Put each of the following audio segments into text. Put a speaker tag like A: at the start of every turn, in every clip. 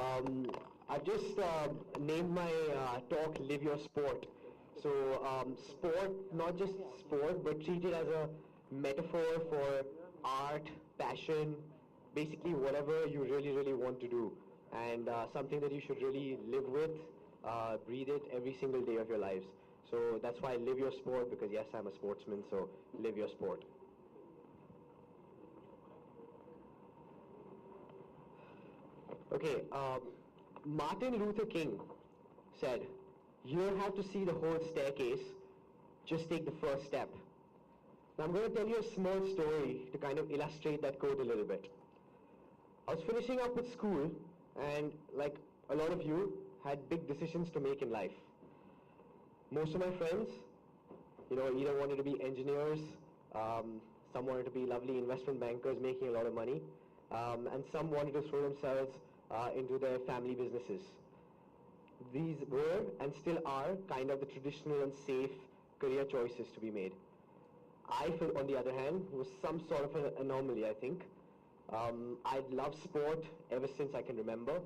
A: I've just named my talk "Live Your Sport." So, sport, not just sport, but treat it as a metaphor for art, passion, basically whatever you really want to do, and something that you should really live with, breathe it every single day of your lives. So that's why I live your sport, because yes, I'm a sportsman. So live your sport. Okay, Martin Luther King said, "You don't have to see the whole staircase, just take the first step." Now I'm going to tell you a small story to kind of illustrate that quote a little bit. I was finishing up with school, and like a lot of you, had big decisions to make in life. Most of my friends, either wanted to be engineers, some wanted to be lovely investment bankers making a lot of money, and some wanted to throw themselves into their family businesses. These were and still are kind of the traditional and safe career choices to be made. I, on the other hand, was some sort of an anomaly, I think. I love sport ever since I can remember.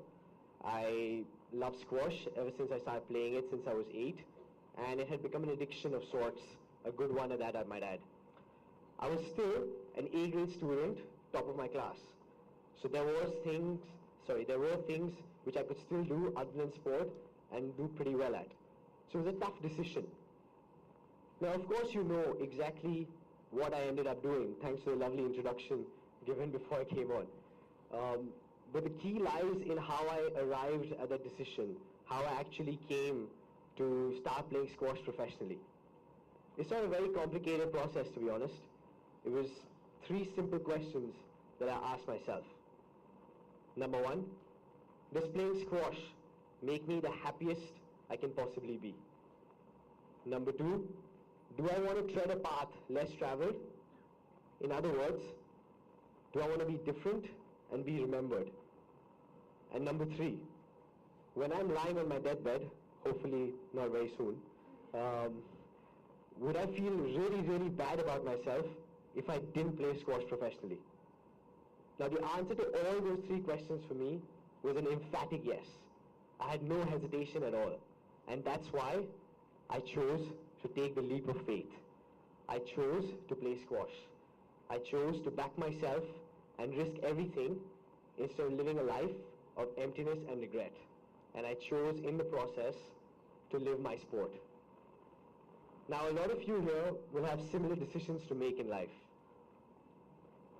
A: I love squash ever since I started playing it since I was 8, and it had become an addiction of sorts, a good one at that, I might add. I was still an A grade student, top of my class. So there were things which I could still do other than sport and do pretty well at. So it was a tough decision. Now, of course, you know exactly what I ended up doing, thanks to the lovely introduction given before I came on. But the key lies in how I arrived at that decision, how I actually came to start playing squash professionally. It's not a very complicated process, to be honest. It was 3 simple questions that I asked myself. Number 1, does playing squash make me the happiest I can possibly be? Number 2, do I want to tread a path less traveled? In other words, do I want to be different and be remembered? And number 3, when I'm lying on my deathbed, hopefully not very soon, would I feel really bad about myself if I didn't play squash professionally? Now, the answer to all those 3 questions for me was an emphatic yes. I had no hesitation at all. And that's why I chose to take the leap of faith. I chose to play squash. I chose to back myself and risk everything instead of living a life of emptiness and regret. And I chose in the process to live my sport. Now, a lot of you here will have similar decisions to make in life.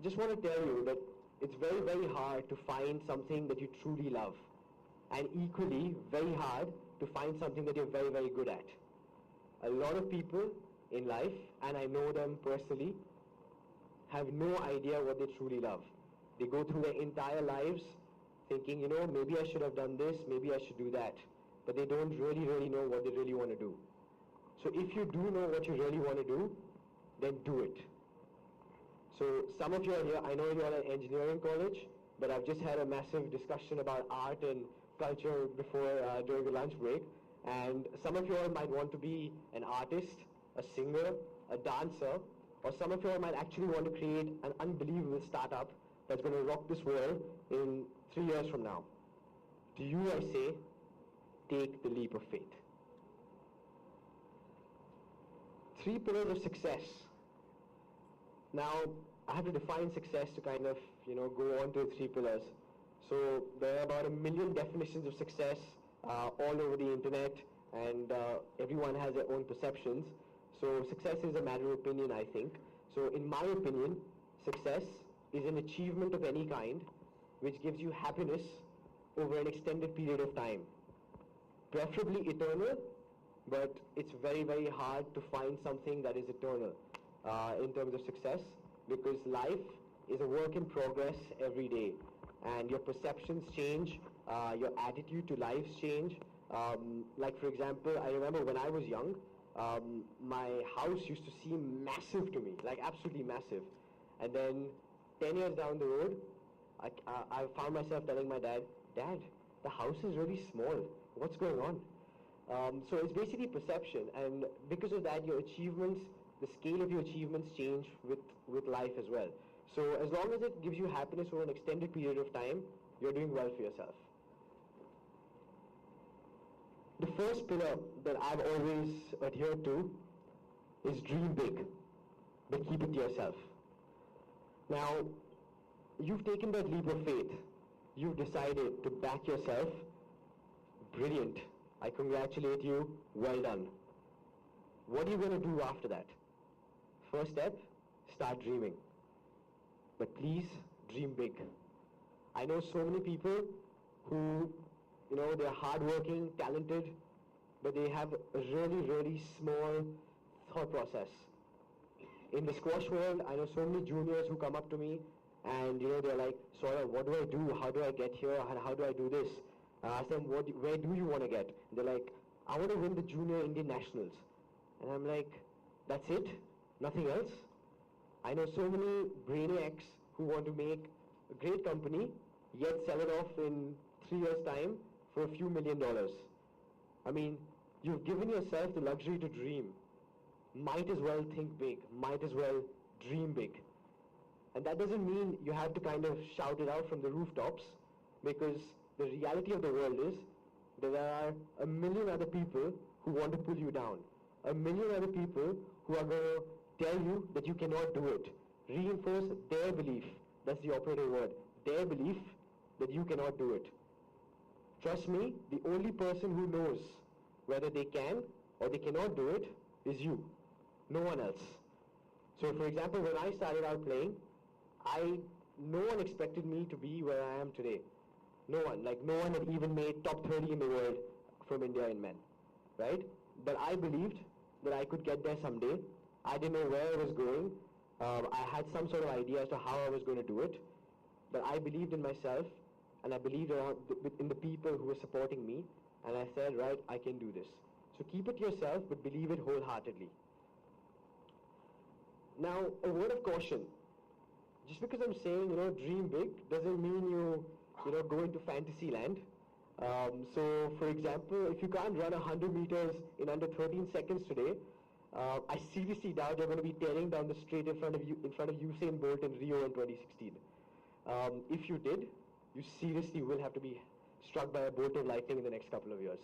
A: Just want to tell you that it's very hard to find something that you truly love, and equally very hard to find something that you're very good at. A lot of people in life, and I know them personally, have no idea what they truly love. They go through their entire lives thinking, maybe I should have done this, maybe I should do that, but they don't really know what they really want to do. So if you do know what you really want to do, then do it. So some of you are here, I know you're at engineering college, but I've just had a massive discussion about art and culture before during the lunch break, and some of you all might want to be an artist, a singer, a dancer, or some of you all might actually want to create an unbelievable startup that's going to rock this world in 3 years from now. To you I say, take the leap of faith. 3 pillars of success. Now, I have to define success to kind of, go on to the 3 pillars. So there are about 1 million definitions of success all over the internet, and everyone has their own perceptions. So success is a matter of opinion, I think. So in my opinion, success is an achievement of any kind which gives you happiness over an extended period of time. Preferably eternal, but it's very hard to find something that is eternal in terms of success, because life is a work in progress every day, and your perceptions change, your attitude to life change. Like for example, I remember when I was young, my house used to seem massive to me, like absolutely massive, and then 10 years down the road, I found myself telling my dad, the house is really small, what's going on? So it's basically perception, and because of that, your achievements, the scale of your achievements change with life as well. So as long as it gives you happiness over an extended period of time, you're doing well for yourself. The first pillar that I've always adhered to is dream big, but keep it to yourself. Now, you've taken that leap of faith. You've decided to back yourself. Brilliant. I congratulate you. Well done. What are you going to do after that? First step, start dreaming. But please, dream big. I know so many people who, they're hardworking, talented, but they have a really, really small thought process. In the squash world, I know so many juniors who come up to me and, they're like, Saurav, what do I do? How do I get here? And how do I do this? I ask them, where do you want to get? They're like, I want to win the Junior Indian Nationals. And I'm like, that's it? Nothing else? I know so many brainiacs who want to make a great company, yet sell it off in 3 years' time for a few $1 million. I mean, you've given yourself the luxury to dream. Might as well think big. Might as well dream big. And that doesn't mean you have to kind of shout it out from the rooftops, because the reality of the world is that there are 1 million other people who want to pull you down. 1 million other people who are going to tell you that you cannot do it. Reinforce their belief. That's the operative word. Their belief that you cannot do it. Trust me, the only person who knows whether they can or they cannot do it is you. No one else. So for example, when I started out playing, no one expected me to be where I am today. No one. Like, no one had even made top 30 in the world from India in men. Right? But I believed that I could get there someday. I didn't know where I was going. I had some sort of idea as to how I was going to do it. But I believed in myself, and I believed in the people who were supporting me. And I said, right, I can do this. So keep it yourself, but believe it wholeheartedly. Now, a word of caution. Just because I'm saying, dream big, doesn't mean you go into fantasy land. So, for example, if you can't run 100 meters in under 13 seconds today, I seriously doubt you're going to be tearing down the straight in front of Usain Bolt in Rio in 2016. If you did, you seriously will have to be struck by a bolt of lightning in the next couple of years.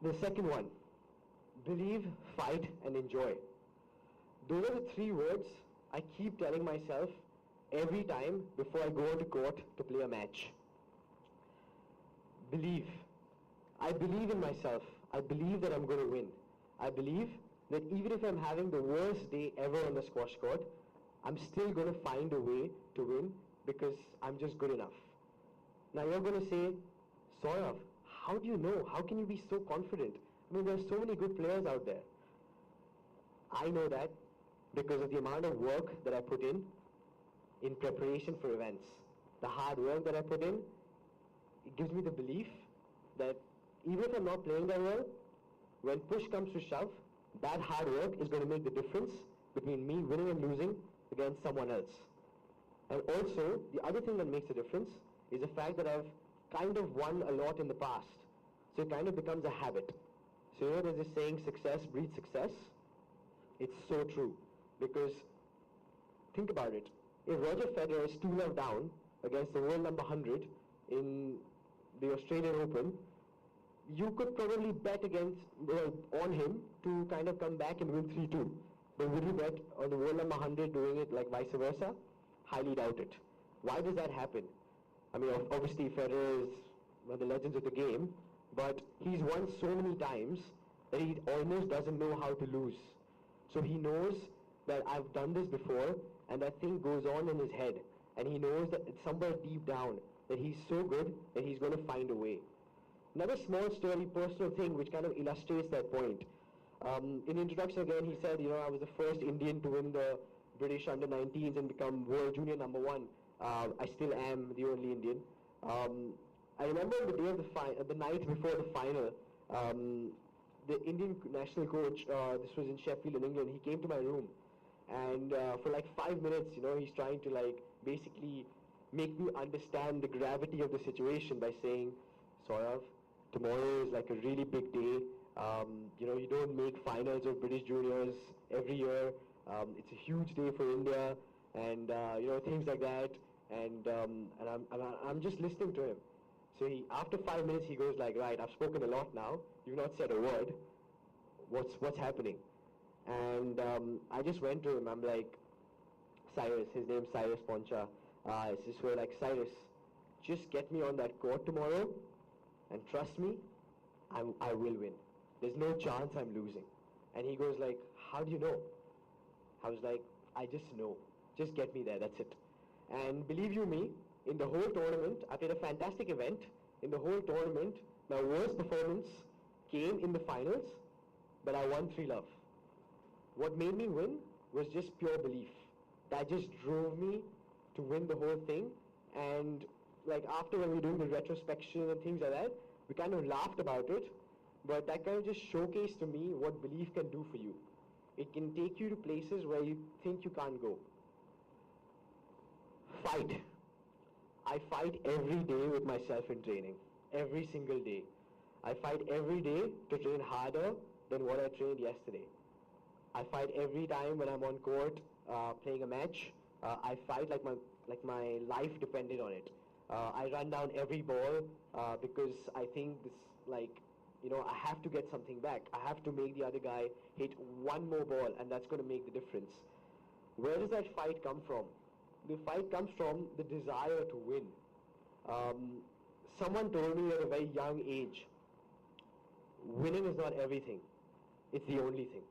A: The second one, believe, fight, and enjoy. Those are the 3 words I keep telling myself every time before I go onto court to play a match. Believe. I believe in myself. I believe that I'm going to win. I believe that even if I'm having the worst day ever on the squash court, I'm still going to find a way to win because I'm just good enough. Now you're going to say, Saurav, how do you know? How can you be so confident? I mean, there's so many good players out there. I know that because of the amount of work that I put in preparation for events. The hard work that I put in, it gives me the belief that even if I'm not playing that well, when push comes to shove, that hard work is going to make the difference between me winning and losing against someone else. And also, the other thing that makes a difference is the fact that I've kind of won a lot in the past. So it kind of becomes a habit. So there's this saying, success breeds success. It's so true. Because, think about it. If Roger Federer is 2-love down against the world number 100 in the Australian Open, you could probably bet on him to kind of come back and win 3-2. But would you bet on the world number 100 doing it like vice versa? Highly doubt it. Why does that happen? I mean, obviously Federer is one of the legends of the game, but he's won so many times that he almost doesn't know how to lose. So he knows that I've done this before, and that thing goes on in his head. And he knows that it's somewhere deep down that he's so good that he's going to find a way. Another small story, personal thing, which kind of illustrates that point. In the introduction again, he said, I was the first Indian to win the British under-19s and become world junior number 1. I still am the only Indian. I remember the day of the night before the final, the Indian national coach, this was in Sheffield in England, he came to my room. And for like 5 minutes, he's trying to basically make me understand the gravity of the situation by saying, Saurav, tomorrow is like a really big day. You don't make finals of British juniors every year. It's a huge day for India, and things like that. And I'm just listening to him. So after 5 minutes, he goes like, right, I've spoken a lot now. You've not said a word. What's happening? And I just went to him. I'm like, Cyrus, his name's Cyrus Poncha. I just were like, Cyrus, just get me on that court tomorrow, and trust me, I will win. There's no chance I'm losing. And he goes like, how do you know? I was like, I just know. Just get me there, that's it. And believe you me, in the whole tournament, I played a fantastic event. In the whole tournament, my worst performance came in the finals, but I won 3-love. What made me win was just pure belief. That just drove me to win the whole thing. And like after when we were doing the retrospection and things like that, we kind of laughed about it, but that kind of just showcased to me what belief can do for you. It can take you to places where you think you can't go. Fight. I fight every day with myself in training. Every single day. I fight every day to train harder than what I trained yesterday. I fight every time when I'm on court playing a match. I fight like my life depended on it. I run down every ball because I think this, like, you know, I have to get something back. I have to make the other guy hit one more ball, and that's going to make the difference. Where does that fight come from? The fight comes from the desire to win. Someone told me at a very young age, winning is not everything. It's the only thing.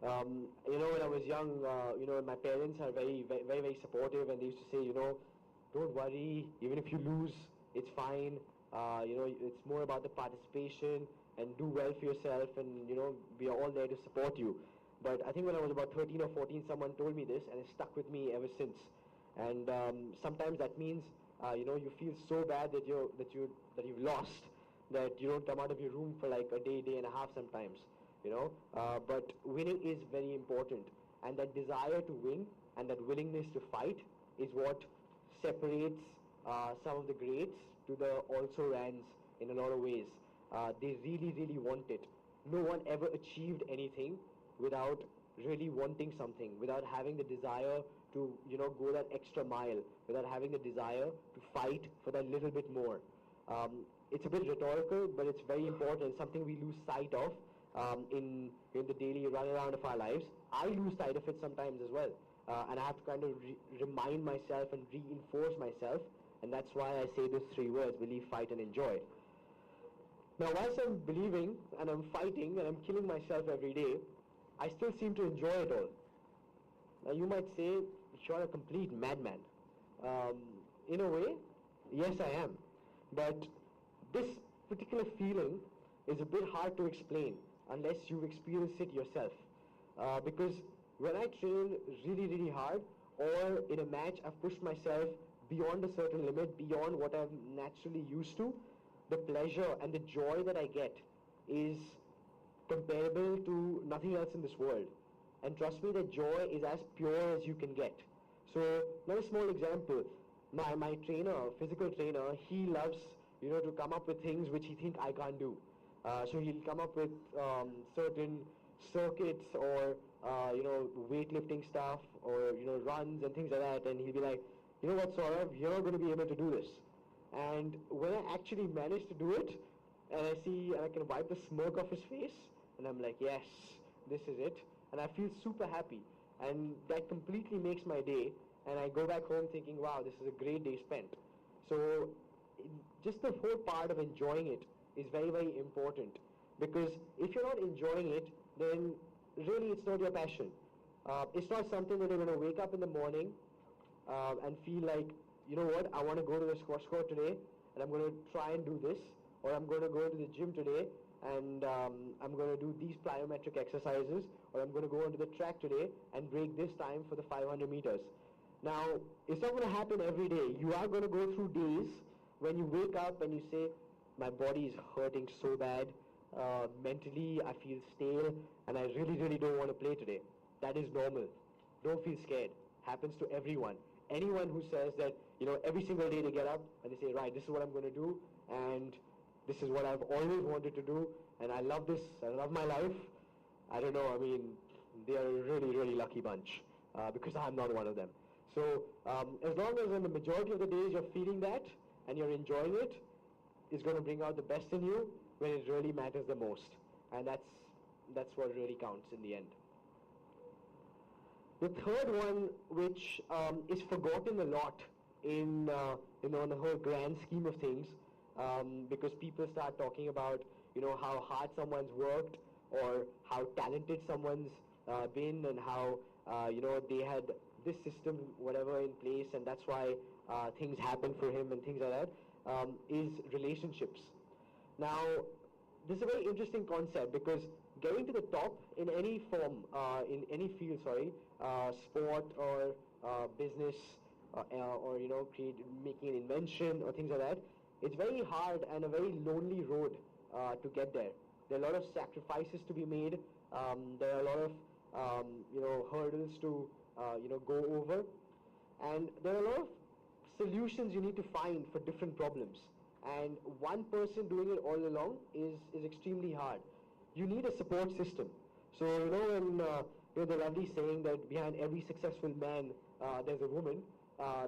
A: You know, when I was young, you know, my parents are very, very, very supportive, and they used to say, you know, don't worry, even if you lose, it's fine. You know, it's more about the participation and do well for yourself, and, you know, we are all there to support you. But I think when I was about 13 or 14, someone told me this, and it stuck with me ever since. And sometimes that means, you know, you feel so bad that you've lost, that you don't come out of your room for like a day, day and a half sometimes. You know, but winning is very important, and that desire to win and that willingness to fight is what separates some of the greats to the also-rans in a lot of ways. They really, really want it. No one ever achieved anything without really wanting something, without having the desire to, you know, go that extra mile, without having the desire to fight for that little bit more. It's a bit rhetorical, but it's very important, something we lose sight of in the daily run around of our lives. I lose sight of it sometimes as well, and I have to kind of remind myself and reinforce myself, and that's why I say those 3 words: believe, fight, and enjoy. Now, whilst I'm believing and I'm fighting and I'm killing myself every day, I still seem to enjoy it all. Now, you might say, you're a complete madman. In a way, yes, I am. But this particular feeling is a bit hard to explain unless you've experienced it yourself. Because when I train really, really hard, or in a match I've pushed myself beyond a certain limit, beyond what I'm naturally used to, the pleasure and the joy that I get is comparable to nothing else in this world. And trust me, that joy is as pure as you can get. So, another small example. My trainer, physical trainer, he loves, you know, to come up with things which he thinks I can't do. So he'll come up with certain circuits or, you know, weightlifting stuff or, you know, runs and things like that. And he'll be like, you know what, Saurav, you're not going to be able to do this. And when I actually manage to do it, and I see, and I can wipe the smirk off his face, and I'm like, yes, this is it. And I feel super happy. And that completely makes my day. And I go back home thinking, wow, this is a great day spent. So just the whole part of enjoying it is very, very important. Because if you're not enjoying it, then really it's not your passion. It's not something that you're going to wake up in the morning and feel like, you know what, I want to go to the squash court today, and I'm going to try and do this, or I'm going to go to the gym today, and I'm going to do these plyometric exercises, or I'm going to go onto the track today and break this time for the 500 meters. Now, it's not going to happen every day. You are going to go through days when you wake up and you say, my body is hurting so bad, mentally I feel stale, and I really, really don't want to play today. That is normal. Don't feel scared. Happens to everyone. Anyone who says that, you know, every single day they get up and they say, right, this is what I'm going to do, and this is what I've always wanted to do, and I love this, I love my life. I don't know, I mean, they are a really, really lucky bunch, because I'm not one of them. So, as long as in the majority of the days you're feeling that, and you're enjoying it, is going to bring out the best in you when it really matters the most. And that's what really counts in the end. The third one, which is forgotten a lot in the whole grand scheme of things, because people start talking about how hard someone's worked or how talented someone's been, and how they had this system whatever in place, and that's why things happen for him and things like that, is relationships. Now, this is a very interesting concept, because getting to the top in any form, in any field, sport or business, or making an invention or things like that, it's very hard and a very lonely road to get there. There are a lot of sacrifices to be made. There are a lot of hurdles to go over, and there are a lot of solutions you need to find for different problems. And one person doing it all along is extremely hard. You need a support system. So when the lovely saying that behind every successful man there's a woman,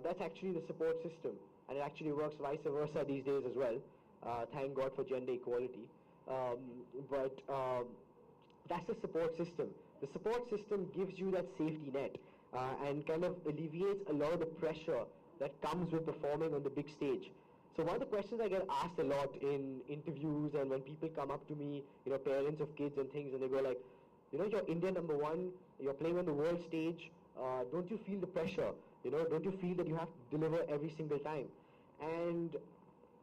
A: that's actually the support system, and it actually works vice versa these days as well. Thank God for gender equality. But that's the support system. The support system gives you that safety net and kind of alleviates a lot of the pressure that comes with performing on the big stage. So one of the questions I get asked a lot in interviews and when people come up to me, parents of kids and things, and they go like, you're India #1, you're playing on the world stage, don't you feel the pressure? Don't you feel that you have to deliver every single time? And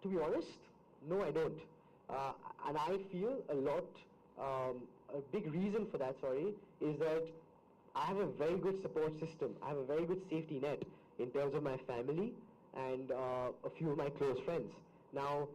A: to be honest, no, I don't. And I feel a big reason for that, is that I have a very good support system. I have a very good safety net in terms of my family and a few of my close friends. Now,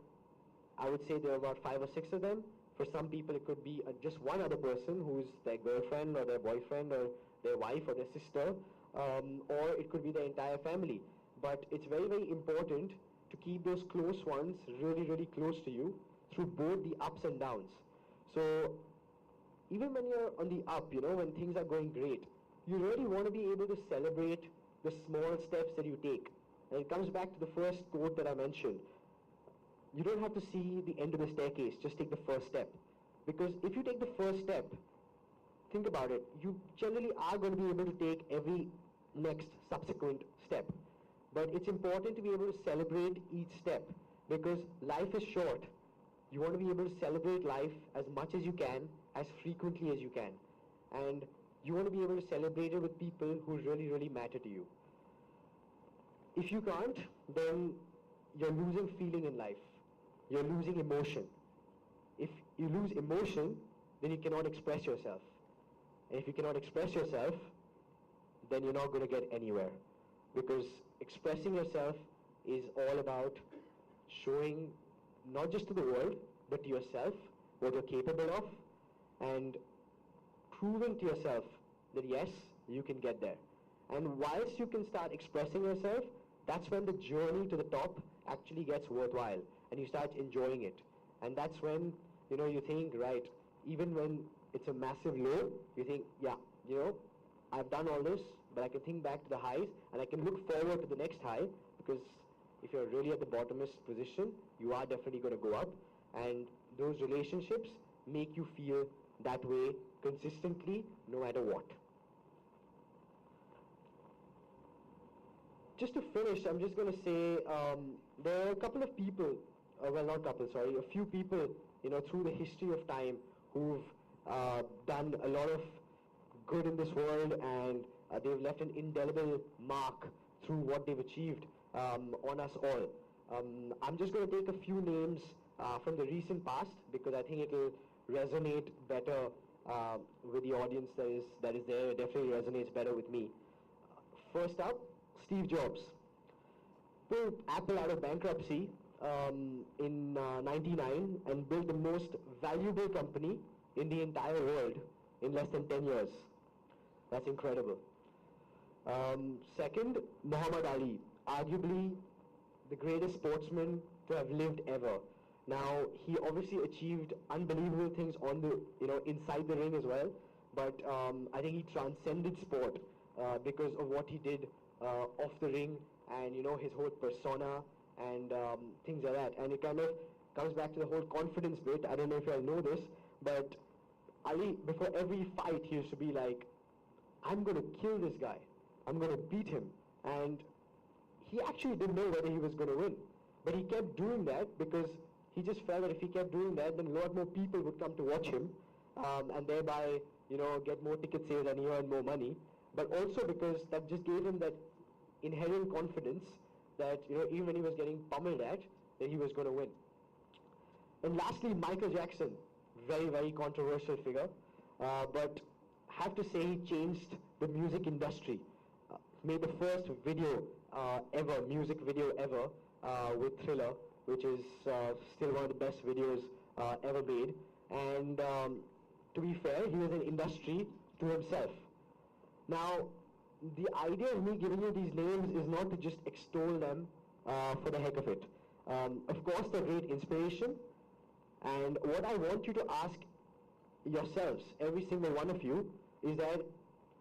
A: I would say there are about 5 or 6 of them. For some people, it could be just one other person who's their girlfriend or their boyfriend or their wife or their sister, or it could be their entire family. But it's very, very important to keep those close ones really, really close to you through both the ups and downs. So even when you're on the up, when things are going great, you really want to be able to celebrate the small steps that you take. And it comes back to the first quote that I mentioned. You don't have to see the end of the staircase, just take the first step. Because if you take the first step, think about it, you generally are going to be able to take every next subsequent step. But it's important to be able to celebrate each step, because life is short. You want to be able to celebrate life as much as you can, as frequently as you can. And you want to be able to celebrate it with people who really, really matter to you. If you can't, then you're losing feeling in life. You're losing emotion. If you lose emotion, then you cannot express yourself. And if you cannot express yourself, then you're not going to get anywhere. Because expressing yourself is all about showing, not just to the world, but to yourself, what you're capable of, and proving to yourself that yes, you can get there. And whilst you can start expressing yourself, that's when the journey to the top actually gets worthwhile, and you start enjoying it. And that's when, you think, right, even when it's a massive low, you think, yeah, I've done all this, but I can think back to the highs, and I can look forward to the next high, because if you're really at the bottomest position, you are definitely going to go up, and those relationships make you feel that way consistently, no matter what. Just to finish, I'm just going to say there are a couple of people, a few people, through the history of time who've done a lot of good in this world, and they've left an indelible mark through what they've achieved on us all. I'm just going to take a few names from the recent past, because I think it will resonate better with the audience that is there. It definitely resonates better with me. First up, Steve Jobs pulled Apple out of bankruptcy in '99 and built the most valuable company in the entire world in less than 10 years. That's incredible. Second, Muhammad Ali, arguably the greatest sportsman to have lived ever. Now, he obviously achieved unbelievable things on the, inside the ring as well, but I think he transcended sport because of what he did off the ring, and his whole persona and things like that. And it kind of comes back to the whole confidence bit. I don't know if you all know this, but Ali, before every fight, he used to be like, I'm going to kill this guy. I'm going to beat him. And he actually didn't know whether he was going to win. But he kept doing that because he just felt that if he kept doing that, then a lot more people would come to watch him, and thereby, get more ticket sales and he earned more money. But also because that just gave him that inherent confidence that, even when he was getting pummeled at, that he was going to win. And lastly, Michael Jackson, very, very controversial figure, but have to say he changed the music industry. Made the first video ever, music video ever, with Thriller, which is still one of the best videos ever made. And to be fair, he was an industry to himself. Now, the idea of me giving you these names is not to just extol them for the heck of it. Of course, they're great inspiration. And what I want you to ask yourselves, every single one of you, is that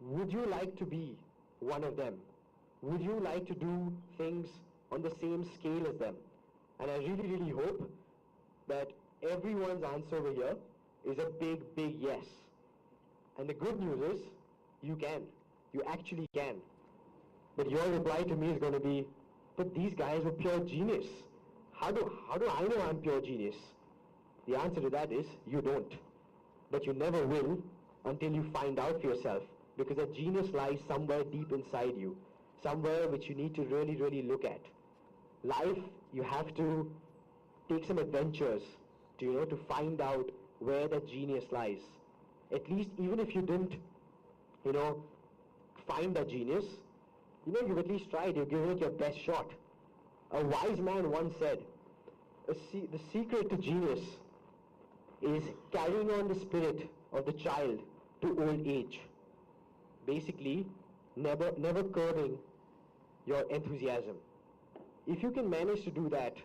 A: would you like to be one of them? Would you like to do things on the same scale as them? And I really, really hope that everyone's answer over here is a big, big yes. And the good news is, you can. You actually can. But your reply to me is going to be, but these guys were pure genius. How do I know I'm pure genius? The answer to that is, you don't. But you never will until you find out for yourself. Because that genius lies somewhere deep inside you. Somewhere which you need to really, really look at. Life, you have to take some adventures to find out where that genius lies. At least even if you didn't, find that genius, you've at least tried, you've given it your best shot. A wise man once said, the secret to genius is carrying on the spirit of the child to old age. Basically, never curbing your enthusiasm. If you can manage to do that,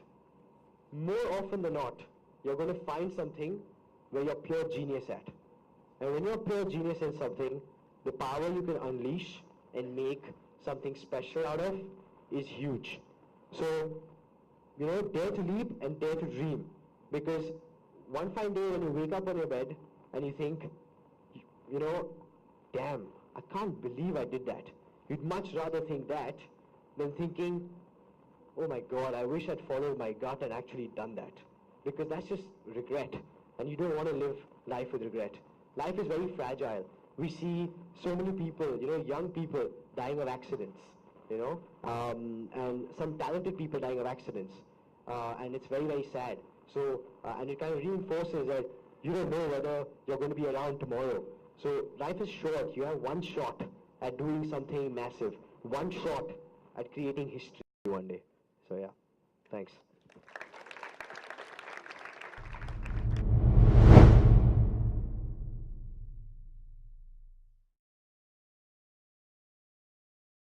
A: more often than not, you're going to find something where you're pure genius at. And when you're pure genius in something, the power you can unleash and make something special out of is huge. So, dare to leap and dare to dream. Because one fine day when you wake up on your bed and you think, damn, I can't believe I did that. You'd much rather think that than thinking, oh my God, I wish I'd followed my gut and actually done that. Because that's just regret. And you don't want to live life with regret. Life is very fragile. We see so many people, young people dying of accidents, and some talented people dying of accidents. And it's very, very sad. So, and it kind of reinforces that you don't know whether you're going to be around tomorrow. So life is short. You have one shot at doing something massive. One shot at creating history one day. So yeah, thanks.